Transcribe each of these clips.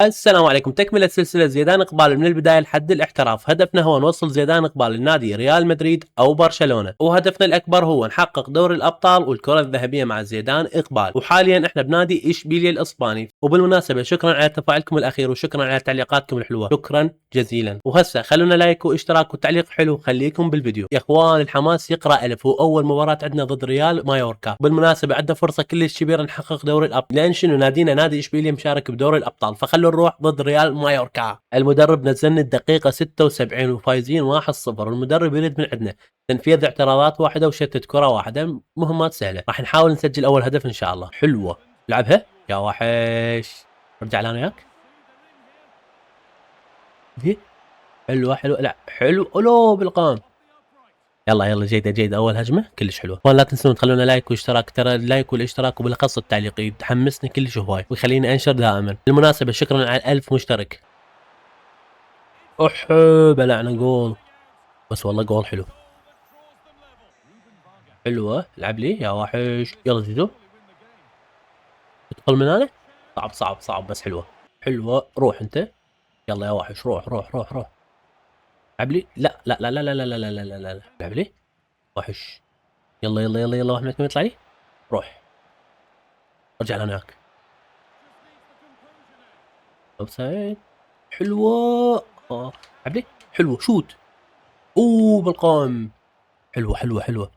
السلام عليكم. تكملة سلسلة زيدان إقبال من البداية لحد الاحتراف. هدفنا هو نوصل زيدان إقبال لنادي ريال مدريد أو برشلونة، وهدفنا الأكبر هو نحقق دوري الأبطال والكرة الذهبية مع زيدان إقبال. وحاليا احنا بنادي إشبيلية الإسباني. وبالمناسبة شكرا على تفاعلكم الأخير وشكرا على تعليقاتكم الحلوة، شكرا جزيلا. وهسه خلونا لايك واشتراك وتعليق حلو. خليكم بالفيديو يا اخوان. الحماس يقرأ ألف. وأول مباراة عندنا ضد ريال مايوركا. بالمناسبة عندنا فرصة كلش كبيرة نحقق دوري الأبطال، لأن شنو نادينا نادي إشبيلية مشارك بدوري الأبطال، فخلوا نروح ضد ريال مايوركا. المدرب نزلنا الدقيقة 76 وفايزين 1-0. المدرب يريد من عندنا تنفيذ اعتراضات واحدة وشتت كرة واحدة، مهمات سهلة. راح نحاول نسجل أول هدف إن شاء الله. حلوة، لعبها يا وحش. رجع لنا وياك دي. حلوة حلوة، لا حلو أولو بالقام. يلا يلا، جيدة جيدة، أول هجمة كلش حلوة. ولا تنسون تخلونا لايك واشتراك، ترى اللايك والاشتراك وبالأخص التعليق يتحمسني كلش هواي ويخليني أنشر دائما. بالمناسبة شكرا على 1000 مشترك. بلعنا جول، بس والله جول حلو. حلوة، العب لي يا وحش. يلا زيزو، ادخل من هنا. صعب صعب صعب بس حلوة. حلوة، روح انت. يلا يا وحش، روح روح روح روح. العب لي. لا لا لا لا لا لا لا لا لا لا لا، العب لي وحش. يلا يلا يلا يلا، واحد من يطلع لي. روح، ارجع لهناك. اوفسايد. حلوة. العب لي. حلوة، شوت. بالقائم. حلوة حلوة حلوة.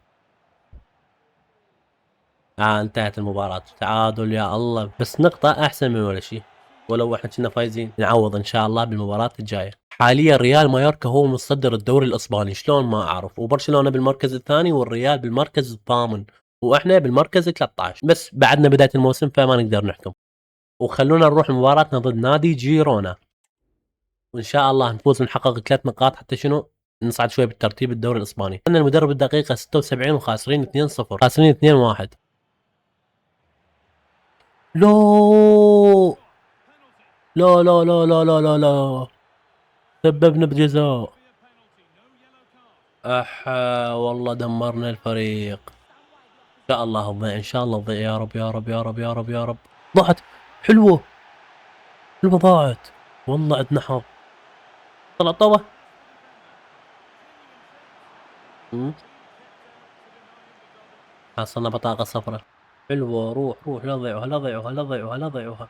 انتهت المباراة، تعادل يا الله، بس نقطة أحسن من ولا شيء. ولو احنا كنا فايزين نعوض إن شاء الله بالمباراة الجاية. حاليا ريال مايوركا هو متصدر الدوري الإسباني، شلون ما أعرف، وبرشلونة بالمركز الثاني والريال بالمركز الثامن، وإحنا بالمركز 13. بس بعدنا بداية الموسم فما نقدر نحكم. وخلونا نروح مباراتنا ضد نادي جيرونا، وإن شاء الله نفوز ونحقق 3 نقاط حتى شنو نصعد شوي بالترتيب الدوري الإسباني. أن المدرب الدقيقة 76 وخاسرين 2-0، خاسرين 2-1. لو لا لا لا لا لا لا لا، سببنا بجزاء. والله دمرنا الفريق. ان شاء الله تضيع، ان شاء الله تضيع، يا رب يا رب يا رب يا رب يا رب. ضاعت. حلوة حلوة، ضاعت. والله عندنا حظ. طلع طوة. حصلنا بطاقة صفراء. حلوة، روح روح، لا تضيعوها لا تضيعوها لا تضيعوها لا تضيعوها.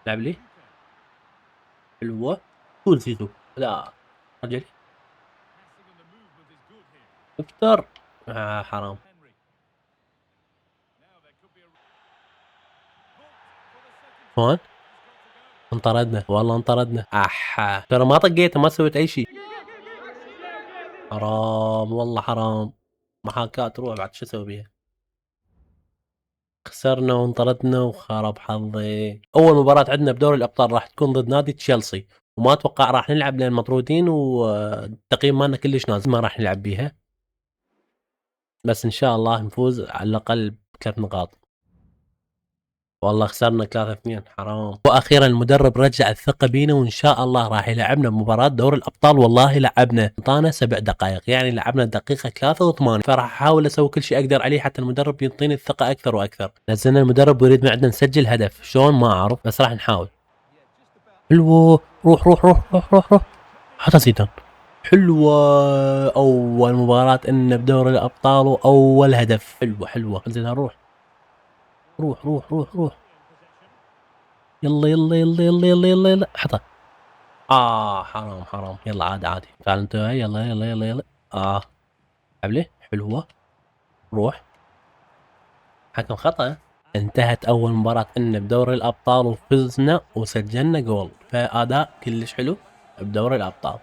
لعب لي. حلوة. قول زيزو. لا، رجلي. افتر. حرام. هون انطردنا، والله انطردنا. ترى ما طقيته، ما سويت اي شيء. حرام والله حرام. محاكاة تروح بعد، شو اسوي بيها. خسرنا وانطردنا وخرب حظي. اول مباراة عندنا بدوري الابطال راح تكون ضد نادي تشيلسي، وما اتوقع راح نلعب لان مطرودين والتقييم مالنا كلش نازل، ما راح نلعب بيها. بس ان شاء الله نفوز على الاقل ب3 نقاط. والله خسرنا 3-2، حرام. واخيرا المدرب رجع الثقة بينا، وان شاء الله راح يلعبنا بمباراة دوري الابطال. والله لعبنا، انطانا 7 دقائق، يعني لعبنا الدقيقة 83. فراح احاول اسوي كل شيء اقدر عليه حتى المدرب يعطيني الثقة اكثر واكثر. نزلنا المدرب ويريد من عندنا نسجل هدف، شلون ما اعرف، بس راح نحاول. حلوة، روح روح روح روح روح روح. حتى زيدان. حلوة، اول مباراة ان بدوري الابطال واول هدف. حلوة حلوة، زيدان روح روح روح روح روح. يلا يلا يلا يلا يلا يلا يلا، حطها. حرام حرام. يلا عادي عادي، تعال انت وياي. يلا يلا يلا يلا. حبلي. حلوة، روح. حكم خطأ. انتهت أول مباراة لنا بدوري الأبطال وفزنا وسجلنا جول، فأداء كلش حلو بدوري الأبطال.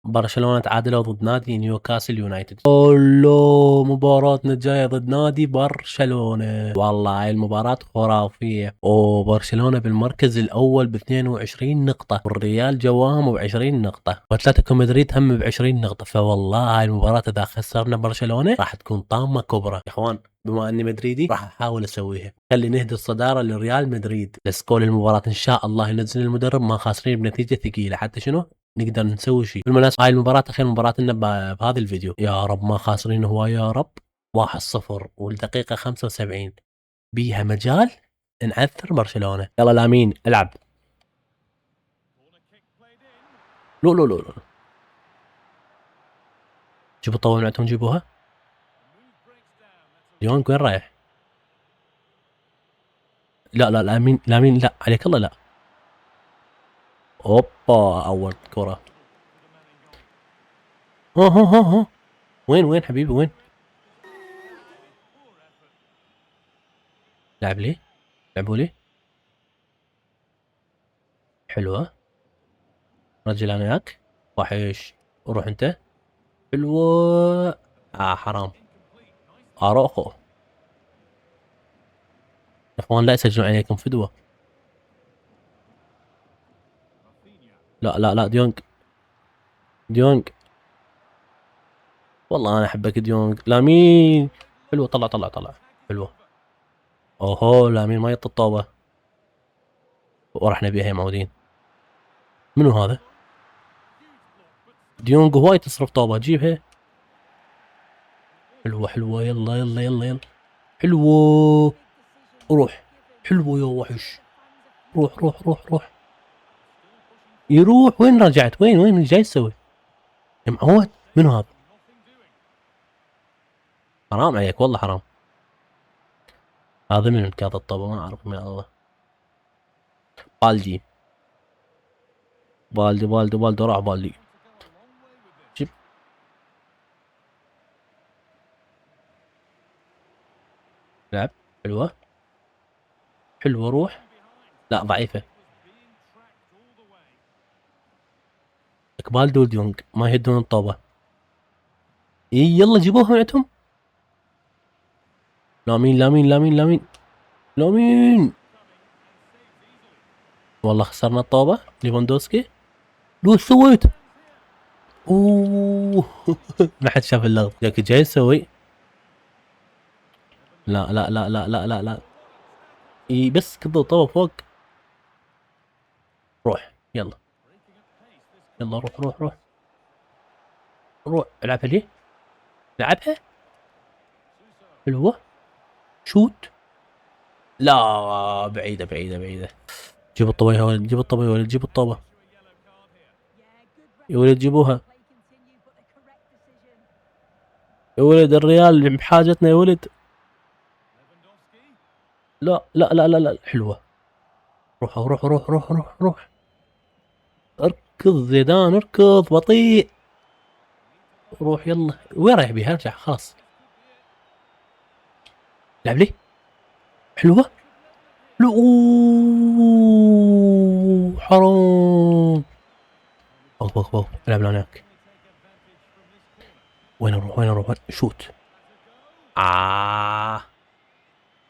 برشلونة تعادلوا ضد نادي نيوكاسل يونايتد. الله، مباراتنا الجاية ضد نادي برشلونة. والله هاي المباراة خرافية. وبرشلونة بالمركز الأول ب22 نقطة، والريال جواهم ب20 نقطة، واتلتيكو مدريد هم ب20 نقطة. فوالله هاي المباراة إذا خسرنا برشلونة راح تكون طامة كبرى. يا إخوان، بما اني مدريدي راح احاول اسويها، خلي نهدي الصداره لريال مدريد. لسكول المباراه ان شاء الله ينزل المدرب ما خاسرين بنتيجه ثقيله، حتى شنو نقدر نسوي شيء. بالمناسبة هاي المباراة اخر مباراة لنا بهذا الفيديو، يا رب ما خاسرين هو، يا رب. 1-0 والدقيقة 75 بيها مجال نعثر برشلونة. يلا لامين العب. لا لا لا لا، جيبوا الطاولة من عندهم، جيبوها. ديونج وين رايح؟ لا لا لامين، لامين لا عليك الله لا. اوبا اول كرة. ها ها ها ها، وين حبيبي وين؟ لعب لي، لعبوا لي. حلوة، رجل انا وياك. وحش، روح انت. حلوة. حرام. اروخو. يا اخوان لا يسجلون عليكم فدوة. لا لا لا، ديونج، ديونج. والله انا احبك ديونج. لامين. حلوة، طلع طلع طلع. حلوة. اوهو لامين ما يط الطوبة. ورحنا بيها يا معودين. منو هذا؟ ديونج هواي تصرف طوبة، جيبها. حلوة حلوة، يلا يلا يلا يلا. حلوة. روح. حلوة يا وحش. روح روح روح روح. يروح وين؟ رجعت وين جاي تسوي؟ يا معود منو هذا؟ حرام عليك والله حرام. هذا من كاظ الطوبة ما اعرف من الله. بالدي بالدي بالدي بالدي، راح بالدي. جيب. لعب. حلوة. حلوة روح. لا ضعيفة. اقبال دول ديونج ما يهدون الطوبة. اي يلا جيبوها من عندهم. لامين لامين لامين لامين لامين. والله خسرنا الطوبة. ليفاندوسكي. لو ايش سويت؟ اوه ما حد شاف اللقطة. جاك جاي يسوي. لا لا لا لا لا لا لا. اي بس كذا الطوبة فوق. روح يلا. يلا روح روح روح. روح العبها لي. لعبها. حلوة. شوت. لا بعيدة بعيدة بعيدة. جيب الطوبة يا ولد، جيب الطوبة يا ولد، جيب الطوبة يا ولد، جيبوها يا ولد. الريال بحاجتنا يا ولد. لا لا لا لا لا. حلوة. روح روح روح روح روح روح. اركض زيدان اركض بطيء. روح يلا. وين رايح بيها؟ ارجع خلاص. لعب لي. حلوة. لا أوه، حرام. اوف اوف اوف، العب هناك. وين اروح وين اروح؟ شوت.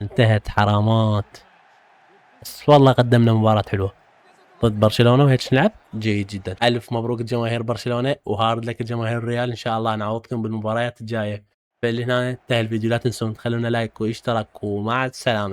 انتهت حرامات. بس والله قدمنا مباراة حلوة ضد برشلونة وهيك نلعب جيد جدا. الف مبروك جماهير برشلونة، وهارد لك جماهير الريال. ان شاء الله نعوضكم بالمباريات الجاية. فاللي هنا انتهى الفيديو، لا تنسون تخلونا لايك واشتراك، ومع السلامة.